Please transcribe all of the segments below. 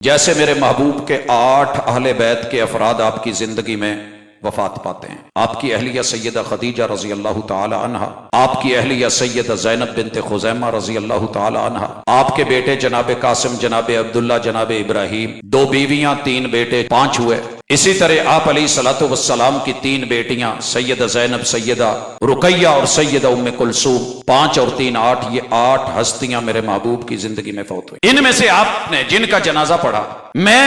جیسے میرے محبوب کے 8 اہل بیت کے افراد آپ کی زندگی میں وفات پاتے ہیں، آپ کی اہلیہ سیدہ خدیجہ رضی اللہ تعالی عنہا، آپ کی اہلیہ سیدہ زینب بنت خزیمہ رضی اللہ تعالی عنہا، آپ کے بیٹے جناب قاسم، جناب عبداللہ، جناب ابراہیم، 2 بیویاں 3 بیٹے 5 ہوئے۔ اسی طرح آپ علیہ الصلوۃ والسلام کی 3 بیٹیاں سیدہ زینب، سیدہ رقیہ اور سیدہ ام کلثوم، 5 اور 3 8، یہ 8 ہستیاں میرے محبوب کی زندگی میں فوت ہوئی۔ ان میں سے آپ نے جن کا جنازہ پڑھا، میں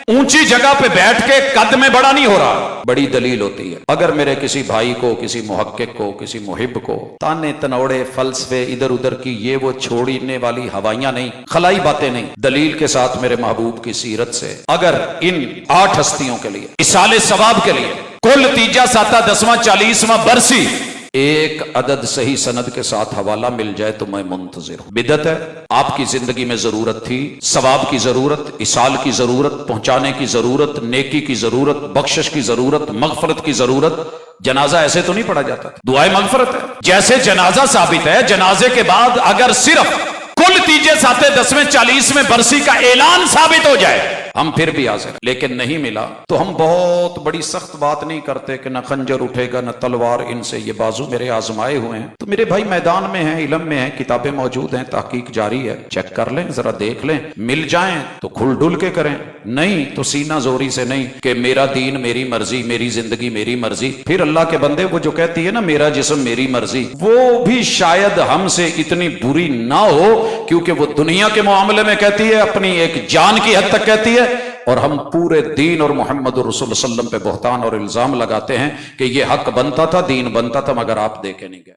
اونچی جگہ پہ بیٹھ کے قد میں بڑا نہیں ہو رہا، بڑی دلیل ہوتی ہے۔ اگر میرے کسی بھائی کو، کسی محقق کو، کسی محب کو تانے تنوڑے، فلسفے ادھر ادھر کی یہ وہ چھوڑنے والی ہوائیاں نہیں، خلائی باتیں نہیں، دلیل کے ساتھ میرے محبوب کی سیرت سے اگر ان 8 ہستیوں کے لیے اصال ثواب کے لیے کل تیجا ساتہ 10واں 40واں برسی ایک عدد صحیح سند کے ساتھ حوالہ مل جائے تو میں منتظر ہوں۔ بدعت ہے، آپ کی زندگی میں ضرورت تھی، ثواب کی ضرورت، اصال کی ضرورت، پہنچانے کی ضرورت، نیکی کی ضرورت، بخشش کی ضرورت، مغفرت کی ضرورت۔ جنازہ ایسے تو نہیں پڑھا جاتا، دعائے مغفرت ہے۔ جیسے جنازہ ثابت ہے، جنازے کے بعد اگر صرف کل تیجے ساتھے 10ویں 40ویں برسی کا اعلان ثابت ہو جائے ہم پھر بھی حاضر، لیکن نہیں ملا تو ہم بہت بڑی سخت بات نہیں کرتے کہ نہ خنجر اٹھے گا نہ تلوار ان سے، یہ بازو میرے آزمائے ہوئے ہیں۔ تو میرے بھائی میدان میں ہیں، علم میں ہیں، کتابیں موجود ہیں، تحقیق جاری ہے، چیک کر لیں، ذرا دیکھ لیں، مل جائیں تو کھل ڈل کے کریں، نہیں تو سینہ زوری سے نہیں کہ میرا دین میری مرضی، میری زندگی میری مرضی۔ پھر اللہ کے بندے وہ جو کہتی ہے نا میرا جسم میری مرضی، وہ بھی شاید ہم سے اتنی بری نہ ہو، کیونکہ وہ دنیا کے معاملے میں کہتی ہے، اپنی ایک جان کی حد تک کہتی ہے، اور ہم پورے دین اور محمد رسول اللہ صلی اللہ علیہ وسلم پہ بہتان اور الزام لگاتے ہیں کہ یہ حق بنتا تھا، دین بنتا تھا، مگر آپ دے کے نہیں گئے۔